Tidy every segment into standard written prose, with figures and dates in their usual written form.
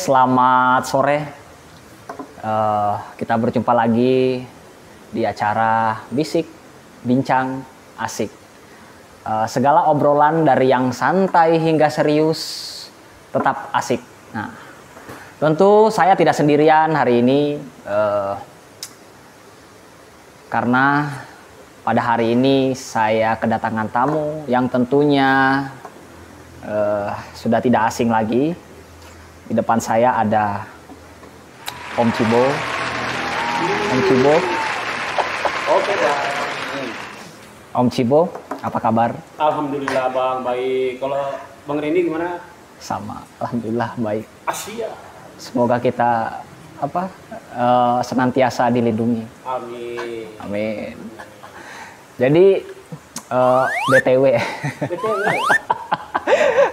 selamat sore. Kita berjumpa lagi di acara Bisik, Bincang, Asik. Segala obrolan dari yang santai hingga serius tetap asik. Nah, tentu saya tidak sendirian hari ini karena pada hari ini saya kedatangan tamu yang tentunya sudah tidak asing lagi. Di depan saya ada Om Cibo. Om Cibo. Oke, Bang. Om Cibo, apa kabar? Alhamdulillah, Bang. Baik. Kalau Bang Reni gimana? Sama, alhamdulillah baik. Asia. Semoga kita senantiasa dilindungi. Amin. Amin. Jadi BTW.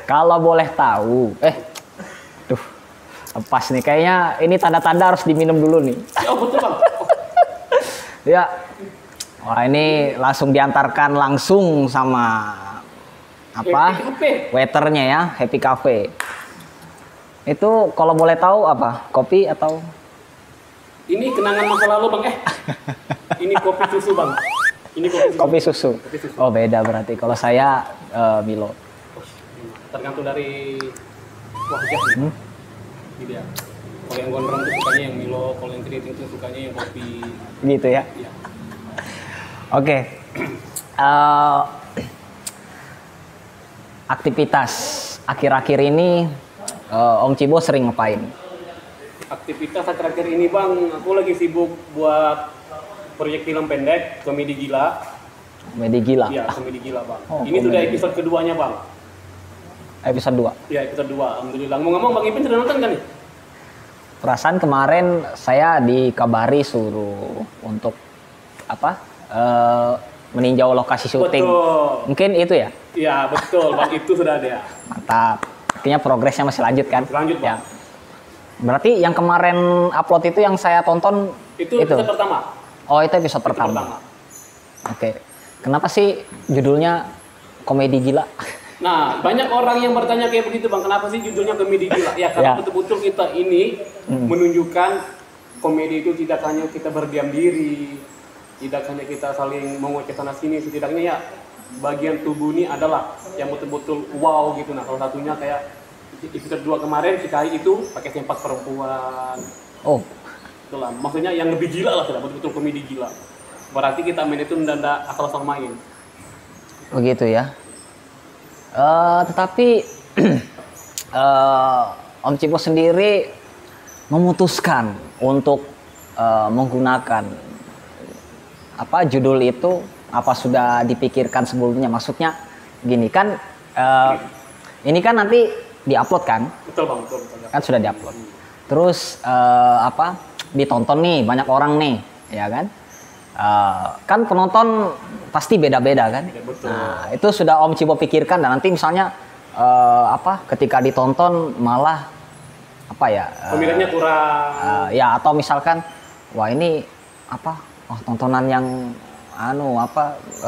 Kalau boleh tahu, pas nih kayaknya ini tanda-tanda harus diminum dulu nih. Oh, betul, Bang. Ya. Wah, ini langsung diantarkan langsung sama waiternya ya, Happy Cafe. Itu kalau boleh tahu apa? Kopi atau? Ini kenangan masa lalu, Bang. Ini kopi susu, Bang. Ini kopi susu. Oh, beda berarti. Kalau saya Milo. Tergantung dari wajah. Gitu ya. Kalau yang gondrong itu sukanya yang Milo, kalau yang keriting itu sukanya yang kopi. Gitu ya. Iya. Oke. Aktivitas akhir-akhir ini Om Cibo sering ngapain? Aktivitas akhir-akhir ini, Bang, aku lagi sibuk buat proyek film pendek Komedi Gila. Komedi Gila. Iya, Komedi Gila, Bang. Oh, ini sudah episode keduanya, Bang. Episode 2. Iya, episode 2. Alhamdulillah. Ngomong-ngomong, Bang Ipin sudah nonton kan nih? Perasaan kemarin saya dikabari suruh untuk meninjau lokasi syuting. Betul. Mungkin itu ya? Iya, betul, Bang. Itu sudah ada ya. Mantap. Artinya progresnya masih lanjut kan? Lanjut, Bang. Ya. Berarti yang kemarin upload itu yang saya tonton itu episode pertama. Oh, itu episode pertama. Oke. Kenapa sih judulnya Komedi Gila? Nah, banyak orang yang bertanya kayak begitu, Bang. Kenapa sih judulnya Komedi Gila? Ya, karena betul-betul kita ini menunjukkan komedi itu tidak hanya kita berdiam diri, tidak hanya kita saling mengoceh sana sini, setidaknya ya bagian tubuh ini adalah yang betul-betul wow gitu. Nah, salah satunya kayak episode 2 kemarin si Kai itu pakai sempak perempuan. Oh. Itulah, maksudnya yang lebih gila lah, sudah betul-betul komedi gila. Berarti kita main itu ndak asal-asal main. Begitu ya. Tetapi Om Cibo sendiri memutuskan untuk menggunakan judul itu, apa sudah dipikirkan sebelumnya? Maksudnya gini kan, ini kan nanti diupload kan? Betul, Bang, betul. Kan sudah diupload. Terus ditonton nih banyak orang nih, ya kan? Kan penonton pasti beda-beda kan? Ya, betul. Nah, itu sudah Om Cibo pikirkan, dan nanti misalnya ketika ditonton malah peminatnya kurang. ya, atau misalkan wah ini tontonan yang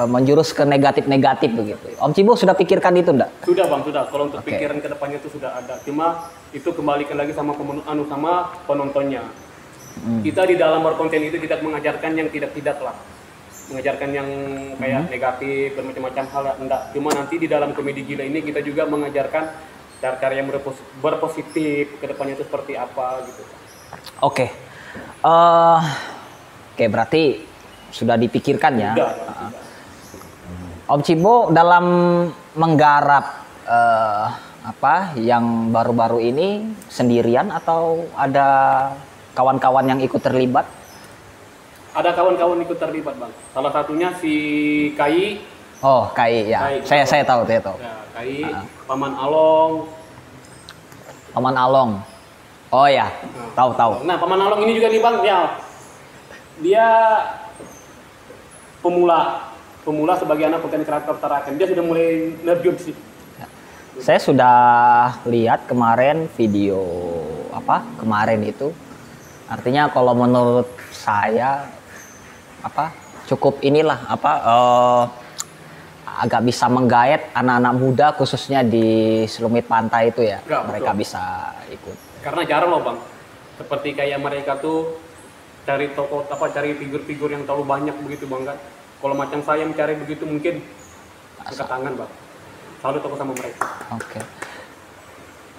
menjurus ke negatif begitu. Om Cibo sudah pikirkan itu enggak? Sudah, Bang, sudah. Kalau untuk pikiran ke depannya itu sudah ada. Cuma itu kembalikan lagi sama sama penontonnya. Kita di dalam berkonten itu tidak mengajarkan yang tidak-tidak lah. Mengajarkan yang kayak negatif, bermacam-macam hal, enggak. Cuma nanti di dalam Komedi Gila ini kita juga mengajarkan cara-cara yang berpositif, ke depannya itu seperti apa gitu. Oke. Oke, berarti sudah dipikirkan ya. Sudah. Om Cibo dalam menggarap yang baru-baru ini sendirian atau ada kawan-kawan yang ikut terlibat? Ada kawan-kawan ikut terlibat, Bang. Salah satunya si Kai. Oh, Kai ya. Saya tahu. Ya, Kai, Paman Along. Paman Along. Oh ya, tahu. Nah, Paman Along ini juga nih, Bang, dia pemula sebagai anak konten kreator terakan. Dia sudah mulai nerjun sih. Saya sudah lihat kemarin video kemarin itu. Artinya kalau menurut saya cukup agak bisa menggait anak-anak muda khususnya di Selumit Pantai itu ya. Mereka bisa ikut. Karena jarang loh bang, seperti kayak mereka tuh cari toko cari figur-figur yang terlalu banyak begitu bang kan. Kalau macam saya mencari begitu mungkin angkat tangan bang. Selalu toko sama mereka.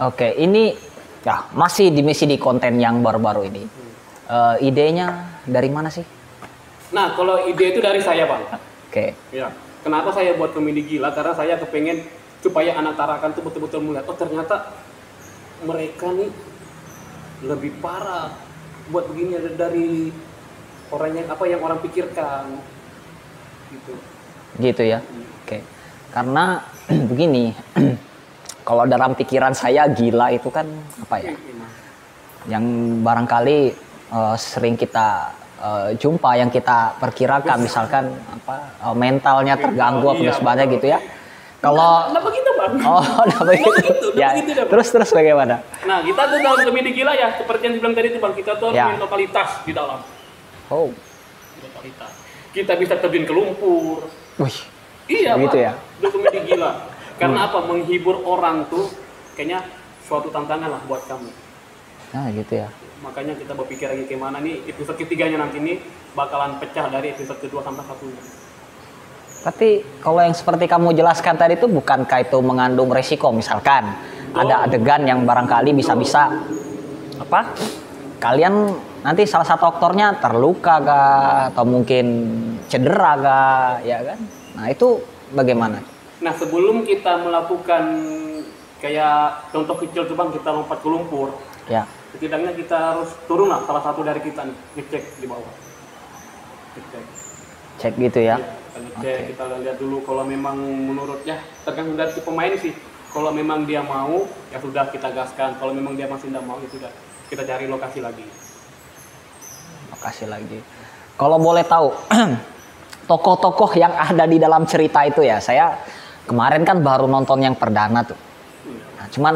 Oke, ini ya masih di konten yang baru-baru ini. Idenya dari mana sih? Nah, kalau ide itu dari saya bang. Oke. Ya, kenapa saya buat komedi gila? Karena saya kepengen supaya anak Tarakan tuh betul-betul melihat, oh ternyata mereka nih lebih parah buat begini dari orang yang orang pikirkan gitu ya. Oke. Karena begini, kalau dalam pikiran saya gila itu kan apa ya, yang barangkali sering kita jumpa, yang kita perkirakan, misalkan apa mentalnya terganggu atau sebagainya gitu ya. Kalau begitu bang. Begitu. Ya, terus bagaimana? Nah, kita tuh dalam komedi gila ya, seperti yang dibilang tadi itu bang, kita tuh punya totalitas di dalam. Totalitas. Kita bisa terjun ke lumpur. Wih. Iya begitu bang. Ya. Udah komedi gila. Karena apa? Menghibur orang tuh kayaknya suatu tantangan lah buat kamu. Nah, gitu ya. Makanya kita berpikir lagi gimana nih episode ketiganya nanti nih bakalan pecah dari episode kedua sampai satunya. Tapi kalau yang seperti kamu jelaskan tadi itu bukankah itu mengandung resiko, misalkan ada adegan yang barangkali bisa-bisa apa? Kalian nanti salah satu aktornya terluka kah atau mungkin cedera kah, ya kan? Nah, itu bagaimana? Nah, sebelum kita melakukan kayak contoh kecil tuh bang, kita lompat ke lumpur. Ya. Setidaknya kita harus turun lah, salah satu dari kita nih ngecek di bawah. Cek gitu ya. Kita lihat dulu kalau memang menurutnya tergantung dari si pemain sih. Kalau memang dia mau ya sudah kita gaskan. Kalau memang dia masih tidak mau ya sudah kita cari lokasi lagi. Kalau boleh tahu tokoh-tokoh yang ada di dalam cerita itu ya, saya kemarin kan baru nonton yang perdana tuh. Nah, cuman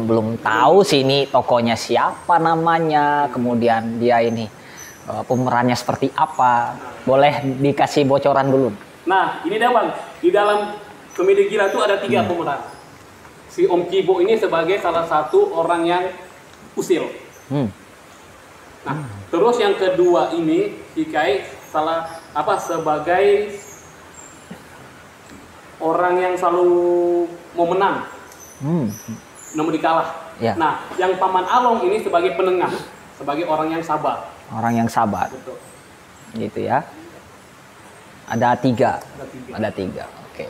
belum tahu sih ini tokohnya siapa namanya, kemudian dia ini pemerannya seperti apa. Boleh dikasih bocoran dulu? Nah, ini dah bang, di dalam komedi gila itu ada 3 pemeran. Si Om Kibo ini sebagai salah satu orang yang usil. Nah, terus yang kedua ini si Kai sebagai orang yang selalu mau menang, namun dikalah. Ya. Nah, yang Paman Along ini sebagai penengah, sebagai orang yang sabar. Orang yang sabar. Betul. Gitu ya. Ada 3. Oke.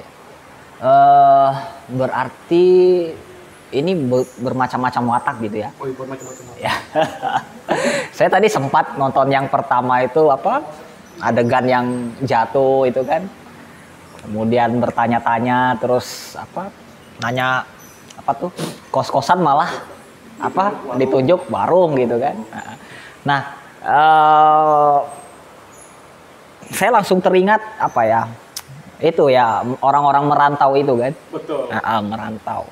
Berarti ini bermacam-macam watak gitu ya. Oh, bermacam-macam watak. Ya. Saya tadi sempat nonton yang pertama itu apa? Adegan yang jatuh itu kan. Kemudian bertanya-tanya terus apa? Nanya apa tuh? Kos-kosan malah apa? Ditunjuk warung gitu kan. Nah, saya langsung teringat apa ya? Itu ya orang-orang merantau itu kan. Betul. Merantau.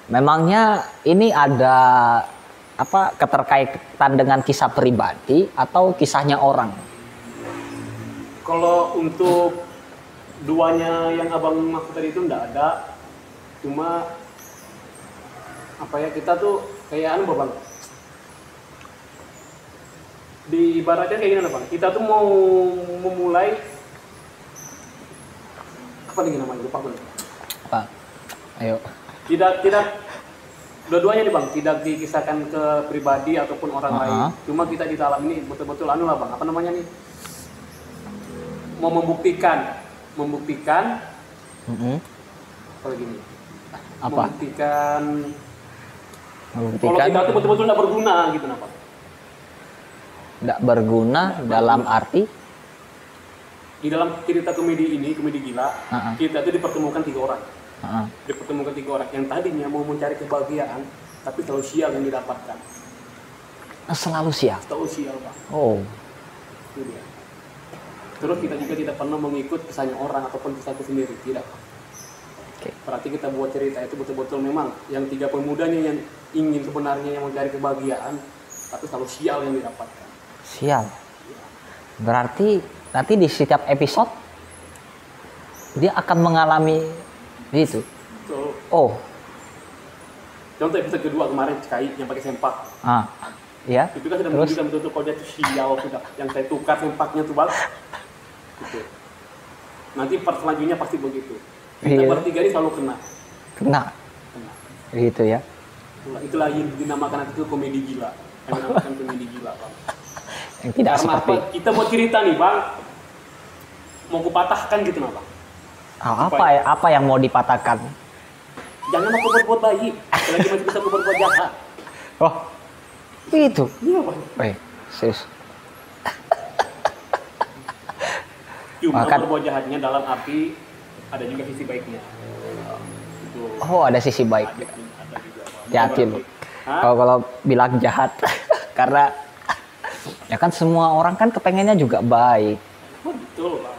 Memangnya ini ada apa keterkaitan dengan kisah pribadi atau kisahnya orang? Kalau untuk duanya yang abang maksud tadi itu enggak ada. Cuma apa ya, kita tuh kayak bang. Di ibaratnya kayak gini bang. Kita tuh mau memulai apa lagi namanya, lupa gue. Apa? Ayo. Tidak dua-duanya nih bang, tidak dikisahkan ke pribadi ataupun orang lain. Cuma kita di dalam ini betul-betul lah bang, apa namanya nih, mau membuktikan apa lagi nih, membuktikan kalau kita tuh betul-betul tidak berguna gitu napa? Tidak berguna dalam arti di dalam cerita komedi gila, kita tuh dipertemukan 3 orang. Dipertemukan 3 orang yang tadinya mau mencari kebahagiaan, tapi selalu sial yang didapatkan. Selalu sial? Selalu sial Pak. Oh. Itu dia. Terus kita juga tidak pernah mengikut kisahnya orang ataupun kisah itu sendiri, tidak. Okay. Berarti kita buat cerita itu betul-betul memang yang 3 pemudanya yang ingin sebenarnya yang mencari kebahagiaan, tapi selalu sial yang didapatkan. Sial. Berarti nanti di setiap episode dia akan mengalami itu. So, oh. Contoh episode kedua kemarin Cikai yang pakai sempak. Iya. Itu kan sudah menunjukkan betul-betul kalau dia tuh sial sudah. Yang saya tukar sempaknya tuh bang. Gitu. Nanti part selanjutnya pasti begitu. Kita bertiga ini selalu kena. Kena. Gitu ya. Itulah yang dinamakan nanti itu komedi gila. Yang dinamakan komedi gila bang. Yang tidak Karena seperti. apa? Kita mau cerita nih bang. Mau kupatahkan gitu nah bang. Apa yang mau dipatahkan? Jangan aku berbuat baik. Selagi masih bisa aku berbuat jahat. Oh, itu. Iya bang. Serius. Cuma Makan. berbuat jahatnya dalam arti ada juga sisi baiknya. Itu. Oh, ada sisi baik. Ada juga. Hati-hati lu. Kalau bilang jahat, karena ya kan semua orang kan kepengennya juga baik. Betul bang.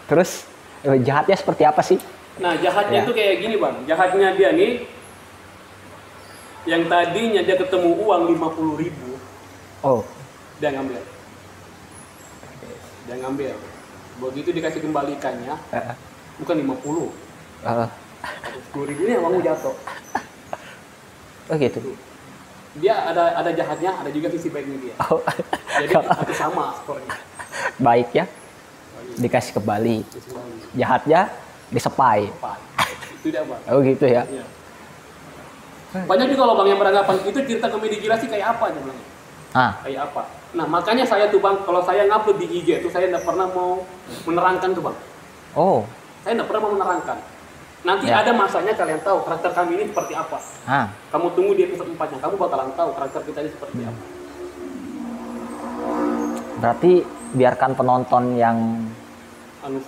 Terus jahatnya seperti apa sih? Nah jahatnya itu kayak gini bang. Jahatnya dia nih, yang tadinya dia ketemu uang 50.000, Oh, dia ngambil. Dia ngambil. Begitu dikasih kembalikannya, bukan 50, 10.000-nya uangmu jatuh. Oh gitu. Dia ada jahatnya, ada juga sisi baiknya dia. Oh. Jadi itu sama skornya. Baik ya, dikasih kembali. Jahatnya disepai. Itu dia bang. Oh gitu ya. Iya. Banyak juga loh bang yang beranggapan itu cerita komedi gila sih kayak apa aja bang. Kayak apa? Nah makanya saya tuh bang, kalau saya ngupload di IG tuh saya nggak pernah mau menerangkan tuh bang. Oh. Saya nggak pernah mau menerangkan. Nanti ada masanya kalian tahu karakter kami ini seperti apa. Kamu tunggu di episode 4-nya, kamu bakalan tahu karakter kita ini seperti apa. Berarti biarkan penonton yang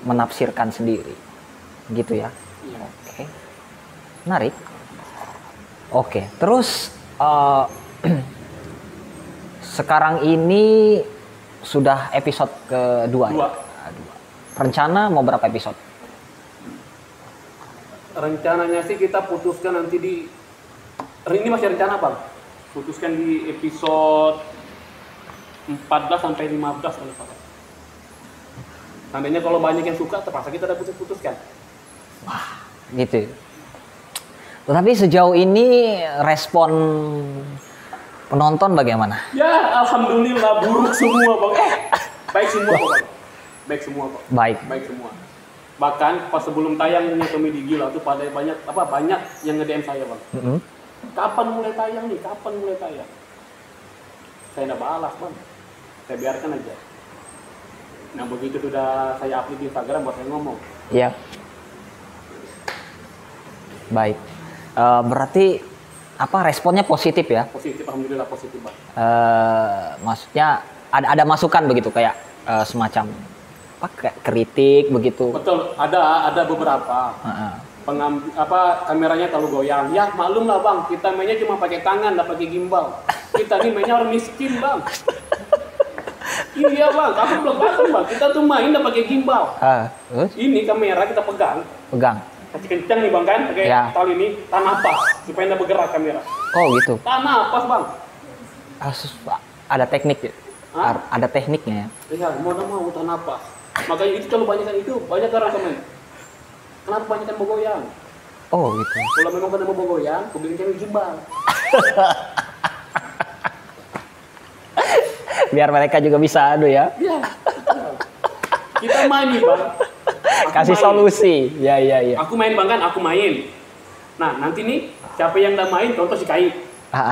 menafsirkan sendiri, gitu ya? Iya. Oke. Menarik. Oke. Terus sekarang ini sudah episode kedua. Dua. Rencana mau berapa episode? Rencananya sih kita putuskan nanti ini masih rencana bang. Putuskan di episode 14 sampai 15 kalau salah. Seandainya kalau banyak yang suka, terpaksa kita udah putuskan. Wah, gitu. Tetapi sejauh ini respon penonton bagaimana? Ya, alhamdulillah buruk semua bang. Baik semua kok bang. Baik semua kok. Baik semua. Bahkan pas sebelum tayangnya komedi gila tuh pada banyak yang nge-DM saya bang. Kapan mulai tayang nih? Kapan mulai tayang? Saya nggak balas bang. Saya biarkan aja. Nah begitu sudah saya upload di Instagram buat saya ngomong. Iya. Baik. Berarti responnya positif ya? Positif, alhamdulillah positif bang. Maksudnya ada masukan begitu kayak semacam kayak kritik begitu? Betul, ada beberapa. Kameranya terlalu goyang. Ya maklum lah bang, kita mainnya cuma pakai tangan, nggak pakai gimbal. Kita nih mainnya orang miskin bang. Iya bang, aku belum paham bang. Kita tuh main nggak pakai gimbal. Ini kamera kita pegang. Kasih kencang nih bang kan, pakai tali ini, tahan napas supaya nggak bergerak kamera. Oh gitu. Tahan napas bang. Ada teknik, ada tekniknya ya. Iya, mau tahan napas. Makanya itu kalau banyak orang komen. Kenapa banyak yang bergoyang? Oh gitu. Kalau memang kena mau bergoyang, aku bikin cewek gimbal. Biar mereka juga bisa ya. Iya. Kita main nih bang. Kasih solusi. Ya. Aku main bang kan, aku main. Nah nanti nih siapa yang udah main, contoh si Kai.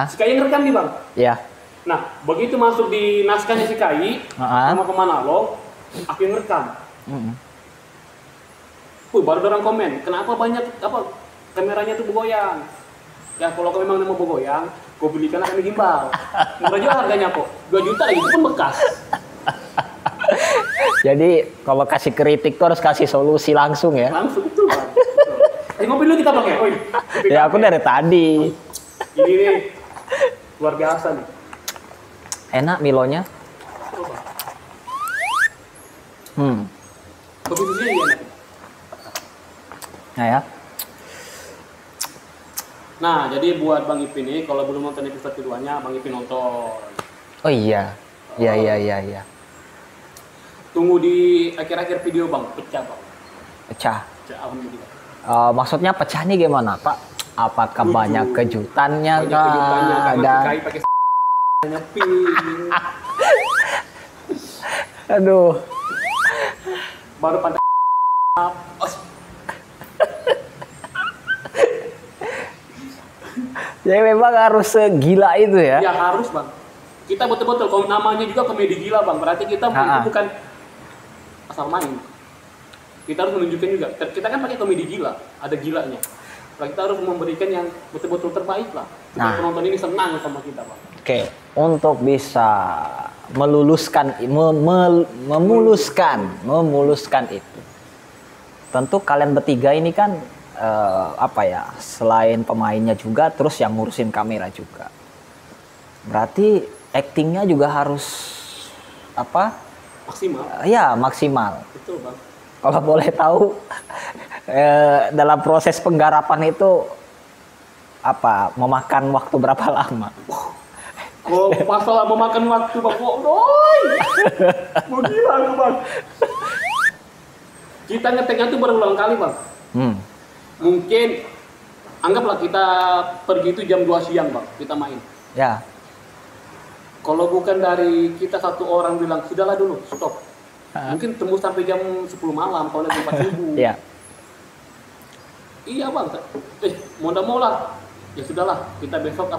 Si Kai yang rekam nih bang. Iya. Nah begitu masuk di naskahnya si Kai, sama kemana lo, aku yang rekam. Baru ada orang komen, kenapa banyak kameranya tuh bergoyang? Ya kalau kau memang mau bergoyang, kau belikan akan gimbal. Murah juga harganya kok, 2 juta lagi, itu pun bekas. Jadi kalau kasih kritik tuh harus kasih solusi langsung ya? Langsung itu bang. Ngopi dulu kita bang ya? Ya aku dari tadi. Ini nih, luar biasa nih. Enak Milonya? Kopi susunya iya enak. Nah ya. Nah, jadi buat Bang Ipin nih, kalau belum nonton episode keduanya, Bang Ipin nonton. Oh iya. Iya. Tunggu di akhir-akhir video Bang, pecah Bang. Pecah. Alhamdulillah. Maksudnya pecah nih gimana Pak? Apakah Lucu. banyak kejutannya Banyak kejutannya kah? karena Ada. si Kai pakai nyepi. Aduh. Baru pada Jadi memang harus segila itu ya. ya harus bang. Kita betul-betul kalau namanya juga komedi gila bang. Berarti kita itu bukan asal main. Kita harus menunjukkan juga. Kita kan pakai komedi gila, ada gilanya. Nah, kita harus memberikan yang betul-betul terbaik lah. Supaya penonton ini senang sama kita bang. Oke, untuk bisa memuluskan itu. Tentu kalian bertiga ini kan selain pemainnya juga, terus yang ngurusin kamera juga. Berarti actingnya juga harus Maksimal. Ya maksimal. Betul bang. Kalau boleh tahu dalam proses penggarapan itu memakan waktu berapa lama? Kalau masalah memakan waktu bang, doi, mau gila aku bang. Kita ngeteknya tuh berulang kali bang. Mungkin anggaplah kita pergi itu jam 2 siang bang, kita main. Ya. Kalau bukan dari kita satu orang bilang sudahlah dulu, stop. Mungkin tembus sampai jam 10 malam kalau lagi 4 subuh. Ya. Iya bang, mau nggak mau lah. Ya sudahlah, kita besok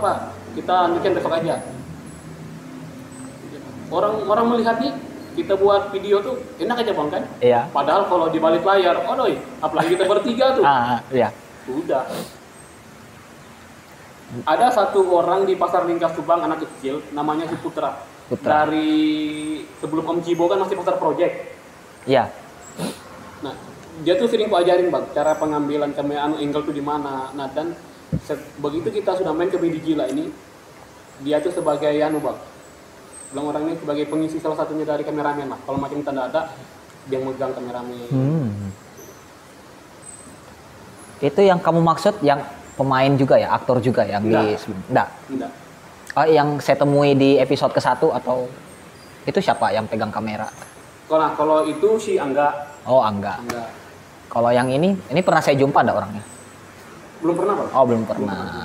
kita lanjutkan besok aja. Orang melihat nih, kita buat video tuh enak aja bang kan? Iya. Padahal kalau di balik layar, doi, apalagi kita bertiga tuh. Iya. Udah. Ada satu orang di Pasar Lingkas Subang, anak kecil, namanya si Putra. Dari sebelum Om Cibo kan masih Pasar Project. Iya. Nah, dia tuh sering ku ajarin bang, cara pengambilan kamera angle tuh di mana. Nah dan begitu kita sudah main komedi gila ini, dia tuh sebagai bang, bilang orangnya sebagai pengisi salah satunya dari kameramen lah. Kalau macam tanda ada, dia megang kameramen. Itu yang kamu maksud yang pemain juga ya, aktor juga yang Enggak. Oh, yang saya temui di episode ke-1 atau itu siapa yang pegang kamera? Kalau itu si Angga. Oh, Angga. Kalau yang ini pernah saya jumpa enggak orangnya? Belum pernah, Bang. Oh, belum pernah.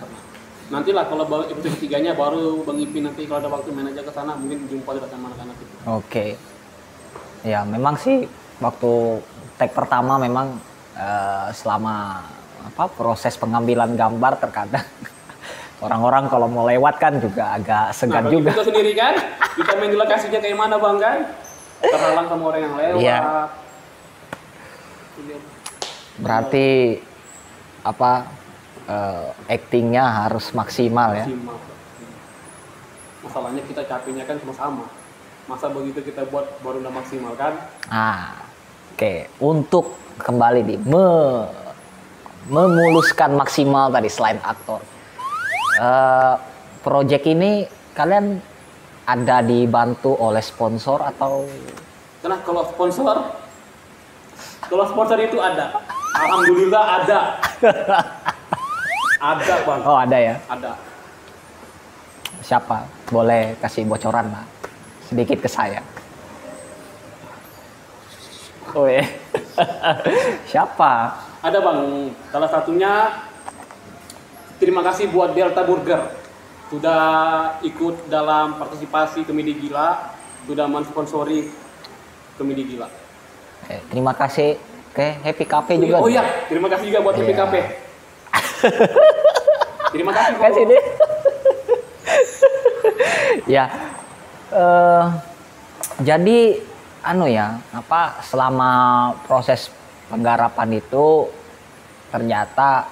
Nantilah kalau episode 3-nya baru Bang Ipin nanti kalau ada waktu main aja ke sana mungkin jumpa juga sama anak-anak itu. Oke. Ya, memang sih waktu take pertama memang selama proses pengambilan gambar terkadang orang-orang kalau mau lewat kan juga agak segan juga. Kita sendiri kan, kita main di lokasinya kayak mana bang kan? Terhalang sama orang yang lewat. Iya. Berarti actingnya harus maksimal ya. Masalahnya kita capeknya kan sama-sama. Masa begitu kita buat baru udah maksimal kan? Oke. Untuk kembali di memuluskan maksimal tadi selain aktor. Project ini kalian ada dibantu oleh sponsor atau? Karena kalau sponsor itu ada. Alhamdulillah ada. Ada bang. Oh ada ya? Ada. Siapa? Boleh kasih bocoran lah sedikit ke saya. Oh ya. Siapa? Ada bang. Salah satunya terima kasih buat Delta Burger. Sudah ikut dalam partisipasi Komedi Gila. Sudah mensponsori Komedi Gila. Terima kasih ke Happy Cafe juga. Oh iya, terima kasih juga buat Happy Cafe. Terima kasih. Kasih deh. Ya. Jadi selama proses penggarapan itu ternyata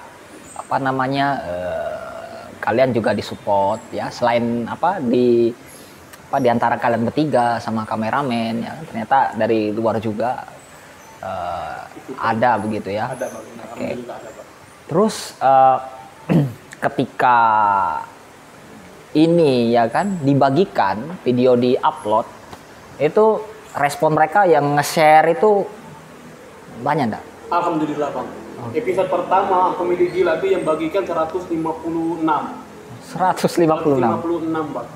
kalian juga disupport ya, selain di antara kalian bertiga sama kameramen ya, ternyata dari luar juga ada begitu ya. Ada bang. Okay. Terus ketika ini ya kan dibagikan video di upload itu respon mereka yang nge-share itu banyak enggak? Alhamdulillah bang. Episode pertama Komedi Gila itu yang bagikan 156. 156 bang.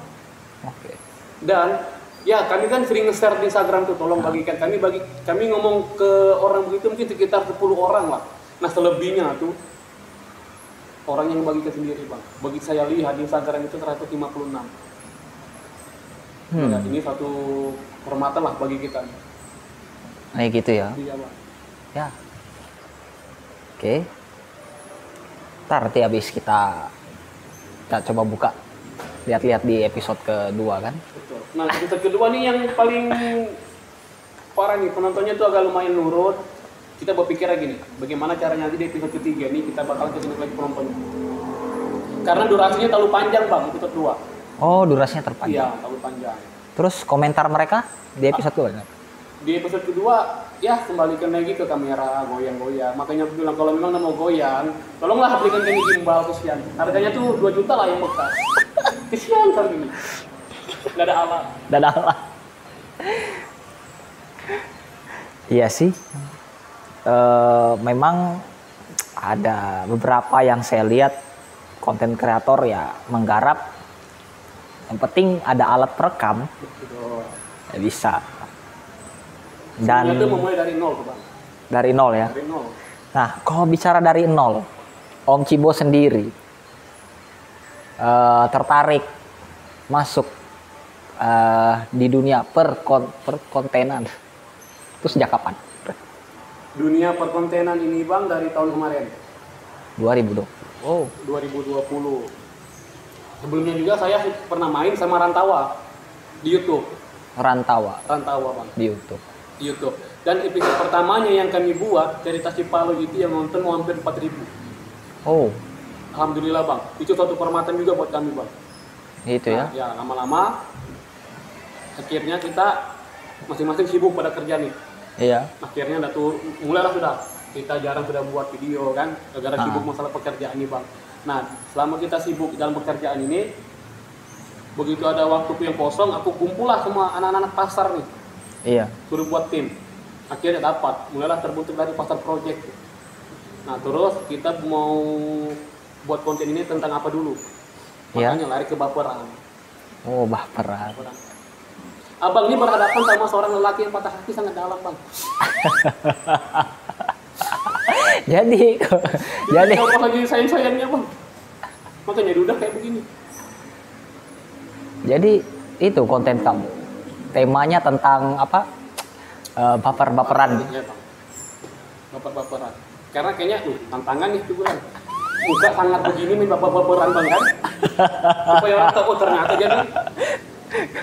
Oke. Dan ya kami kan sering nge-share di Instagram tuh, tolong bagikan. Kami ngomong ke orang begitu mungkin sekitar 10 orang lah. Nah selebihnya tuh orang yang membagikan sendiri bang. Begitu saya lihat di Instagram itu 156. Ya, ini satu kehormatan lah bagi kita. Nah gitu ya. Iya bang. Ya. Oke. Ntar nanti habis kita coba buka lihat-lihat di episode kedua kan. Betul. Nah episode kedua nih yang paling parah nih, penontonnya tuh agak lumayan nurut. Kita berpikir gini, bagaimana caranya nanti di episode ketiga nih kita bakal kesini lagi penontonnya. Karena durasinya terlalu panjang bang, episode 2. Oh, durasinya terpanjang. Iya, terlalu panjang. Terus komentar mereka di episode 2 kan? Di episode kedua, ya kembalikan lagi ke kamera, goyang-goyang. Makanya aku bilang kalau memang mau goyang, tolonglah belikan kami gimbal, kesian. Harganya tuh 2 juta lah yang bekas. Kesian kali ini. Gak ada alat. Gak ada alat. Iya sih. Memang ada beberapa yang saya lihat konten kreator ya menggarap. Yang penting ada alat perekam. Ya bisa. Dan itu memulai dari nol tuh bang. Dari nol ya. Dari nol. Nah, kalau bicara dari nol, Om Cibo sendiri tertarik masuk di dunia perkontenan. Itu sejak kapan? Dunia perkontenan ini bang dari tahun kemarin. 2020. Oh. 2020. Sebelumnya juga saya pernah main sama Rantawa di YouTube. Rantawa Bang. di YouTube. Di YouTube. Dan episode pertamanya yang kami buat cerita Cipalo itu yang nonton hampir 4.000. Oh. Alhamdulillah bang. Itu suatu kehormatan juga buat kami bang. Gitu ya. Nah, ya lama-lama akhirnya kita masing-masing sibuk pada kerja nih. Iya. Akhirnya mulailah sudah kita jarang sudah buat video kan gara-gara sibuk masalah pekerjaan ini bang. Nah selama kita sibuk dalam pekerjaan ini, begitu ada waktu yang kosong aku kumpullah semua anak-anak pasar nih. Iya. Suruh buat tim. Akhirnya dapat. Mulailah terbentuk dari pasar project. Nah terus kita mau buat konten ini tentang apa dulu? Makanya lari ke baperan. Oh baperan. Abang ini berhadapan sama seorang lelaki yang patah hati sangat dalam bang. jadi kalau lagi sayang-sayangnya bang, makanya udah kayak begini. Jadi itu konten kamu, temanya tentang apa? Baper-baperan. Ya, bang. Baper-baperan. Karena kayaknya tantangan nih tuh bulan. Muka sangat begini main baper-baperan bang kan? Supaya orang tahu ternyata jadi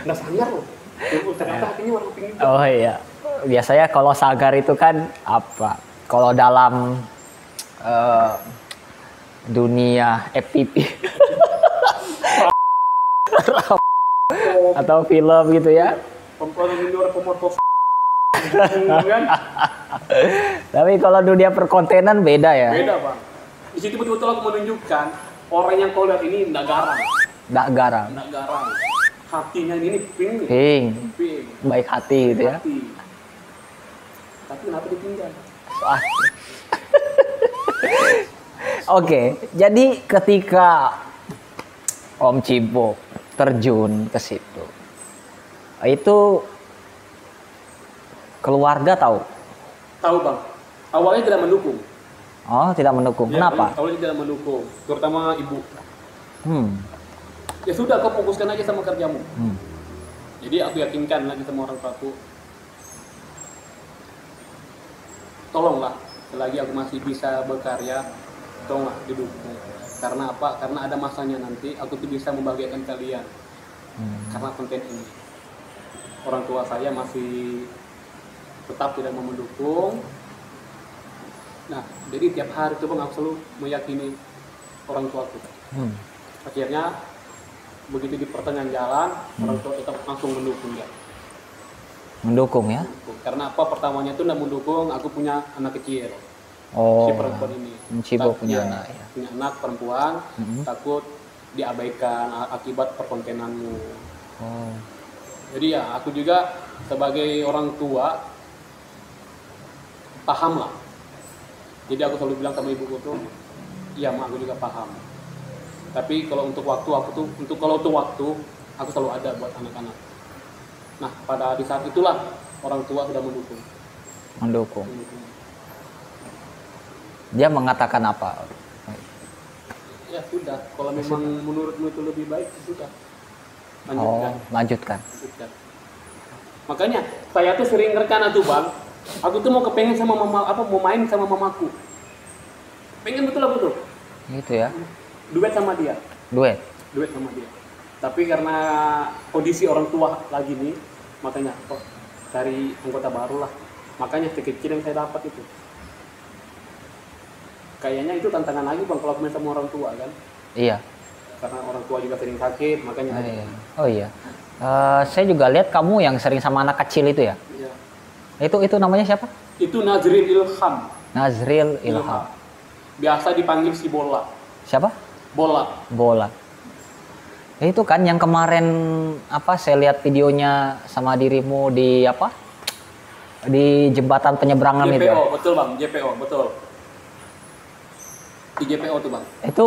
nggak sangar loh. Ternyata hatinya warna pink juga. Oh iya. Biasanya kalau sagar itu kan apa? Kalau dalam dunia FTP atau film gitu ya. Perempuan ini orang pemotong kan? Tapi kalau dunia perkontenan beda ya. Beda bang. Di situ betul-betul aku menunjukkan orang yang kau lihat ini nggak garang. Nggak garang. Nggak garang. Hatinya ini pink. Pink. Baik hati gitu ya. Hati. Tapi kenapa ditinggal? Oke, jadi ketika Om Cibo terjun ke situ, itu keluarga tahu? Tahu bang. Awalnya tidak mendukung. Oh, tidak mendukung. Ya, Kenapa? awalnya tidak mendukung, terutama ibu. Ya sudah, kau fokuskan aja sama kerjamu. Jadi aku yakinkan lagi sama orang tuaku, tolonglah, selagi aku masih bisa berkarya, tolonglah didukung. Karena apa? Karena ada masanya nanti aku tuh bisa membahagiakan kalian. Karena konten ini. Orang tua saya masih tetap tidak mau mendukung. Nah, jadi tiap hari tuh bang aku selalu meyakini orang tuaku. Akhirnya begitu di pertengahan jalan, orang tua tetap langsung mendukung ya. Mendukung ya? Karena apa? Pertamanya itu tidak mendukung, aku punya anak kecil. Oh, si perempuan ini. Cibo punya anak ya? Punya anak perempuan, takut diabaikan akibat perkontenanmu. Oh. Jadi ya aku juga sebagai orang tua paham lah. Jadi aku selalu bilang sama ibuku tuh, iya mak, aku juga paham. Tapi kalau untuk waktu aku selalu ada buat anak-anak. Nah pada di saat itulah orang tua sudah mendukung. Mendukung. Dia mengatakan apa? Ya sudah, kalau memang menurutmu itu lebih baik, sudah. Oh, lanjutkan. Makanya saya tuh sering rencana tuh bang, aku tuh mau kepengen sama mama, mau main sama mamaku. Pengen betul aku tuh. Gitu ya. Duet sama dia. Duet Sama dia. Tapi karena kondisi orang tua lagi nih, makanya cari anggota baru lah. Makanya kecil yang saya dapat itu. Kayaknya itu tantangan lagi bang kalau main sama orang tua kan. Iya. Karena orang tua juga sering sakit, makanya. Oh iya. Saya juga lihat kamu yang sering sama anak kecil itu ya. Iya. Itu namanya siapa? Itu Nazril Ilham. Nazril Ilham. Biasa dipanggil si Bola. Siapa? Bola. Itu kan yang kemarin saya lihat videonya sama dirimu di di jembatan penyeberangan JPO, itu. betul bang, JPO, betul. Di JPO tuh bang. Itu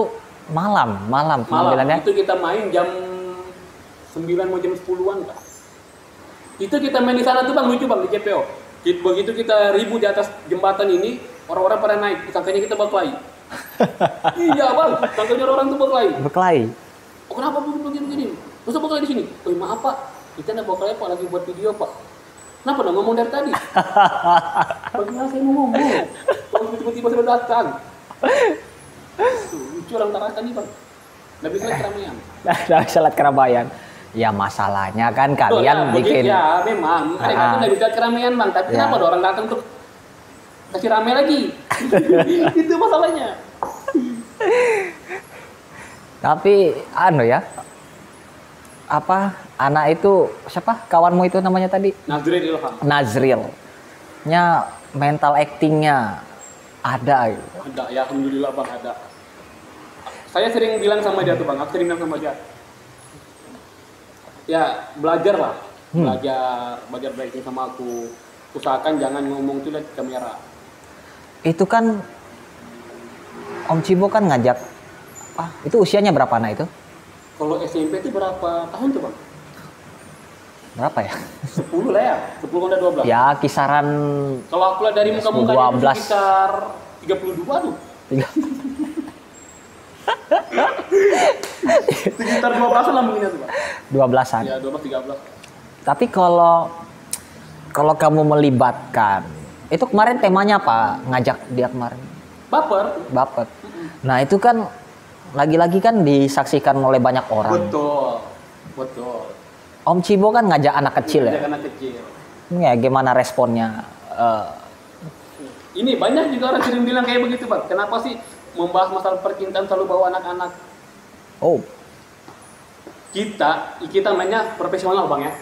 malam pengambilannya. Itu kita main jam 9 mau jam 10-an kah? Itu kita main di sana tuh bang, lucu bang di JPO. Begitu kita ribut di atas jembatan ini, orang-orang pada naik, sangkanya kita berkelahi. Iya bang, sangkanya orang tuh berkelahi. Oh kenapa begini? Masa berkelahi di sini? Oh maaf pak, kita nggak berkelahi pak, lagi buat video pak. Kenapa dong ngomong dari tadi? Bagaimana saya mau ngomong? Kalau tiba-tiba sudah datang. Lucu orang Tarakan nih bang. Nggak bisa keramaian. Nggak bisa lihat keramaian. Ya masalahnya kan kalian bikin. Ya memang. Mereka tuh nggak bisa keramaian bang. Tapi kenapa ada orang datang tuh kasih rame lagi? Itu masalahnya. Tapi ya. Anak itu siapa? Kawanmu itu namanya tadi? Nazril Ilham. Nazrilnya mental actingnya ada gitu. Ada ya, alhamdulillah bang ada. Saya sering bilang sama dia tuh bang, aku sering bilang sama dia. Ya belajar lah, belajar baiknya sama aku. Usahakan jangan ngomong tuh lihat kamera. Itu kan Om Cibo kan ngajak. Itu usianya berapa anak itu? Kalau SMP itu berapa tahun tuh bang? Berapa ya? 10 lah ya, 10 udah 12. Ya kisaran. Kalau aku lihat dari muka-mukanya sekitar 32 tuh. Sekitar 12-an lah mungkin ya tuh bang. 12-an. Ya 12-13. Tapi kalau kamu melibatkan, itu kemarin temanya apa? Ngajak dia kemarin? Baper. Nah itu kan lagi-lagi kan disaksikan oleh banyak orang. Betul. Om Cibo kan ngajak anak kecil ya? Ngajak anak kecil. Ya gimana responnya? Ini banyak juga orang sering bilang kayak begitu Pak. Kenapa sih membahas masalah percintaan selalu bawa anak-anak? Oh. Kita mainnya profesional Bang ya.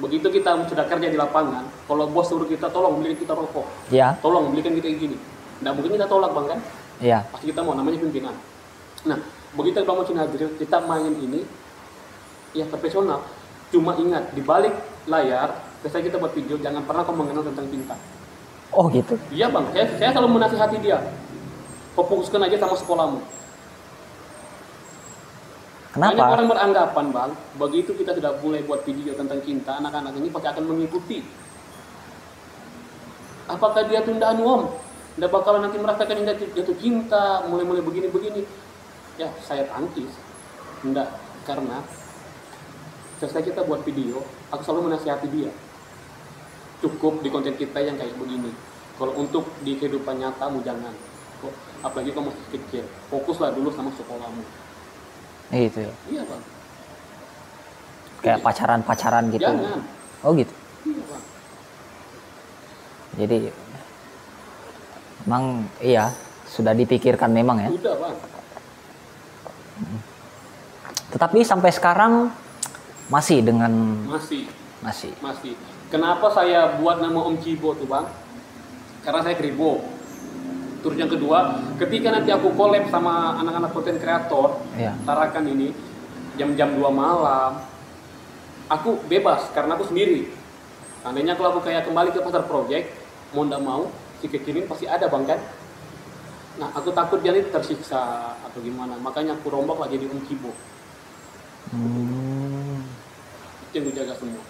Begitu kita sudah kerja di lapangan, kalau bos suruh kita tolong belikan kita rokok. Ya. Tolong belikan kita gini. Nggak mungkin kita tolak Bang kan? Iya. Pasti kita mau, namanya pimpinan. Nah, begitu Bang Mocin hadir, kita main ini ya profesional. Cuma ingat, di balik layar, ketika kita buat video, jangan pernah kau mengenal tentang cinta. Oh gitu? Iya Bang, saya selalu menasihati dia. Kau fokuskan aja sama sekolahmu. Kenapa? Banyak orang beranggapan Bang, begitu kita sudah mulai buat video tentang cinta, anak-anak ini pasti akan mengikuti. Apakah dia tundaan Om? Nggak bakalan nanti merasakan yang jatuh cinta, mulai-mulai begini-begini. Ya, saya tangkis. Nggak, karena setelah kita buat video, aku selalu menasihati dia. Cukup di konten kita yang kayak begini. Kalau untuk di kehidupan nyatamu jangan. Apalagi kamu masih kecil. Fokuslah dulu sama sekolahmu. Gitu ya? Iya Bang. Kayak pacaran-pacaran gitu? Jangan. Oh gitu? Iya Bang. Jadi memang iya sudah dipikirkan memang ya. Sudah Bang. Tetapi sampai sekarang masih dengan masih. Kenapa saya buat nama Om Cibo tuh Bang? Karena saya kribo. Terus yang kedua, ketika nanti aku collab sama anak-anak konten kreator, Tarakan ini jam-jam 2 malam, aku bebas karena aku sendiri. Andainya kalau aku kayak kembali ke pasar project, mau ndak mau, si kekinin pasti ada Bang kan? Nah, aku takut dia ini tersiksa atau gimana, makanya aku rombak lah jadi Om Cibo. Itu yang dijaga semua.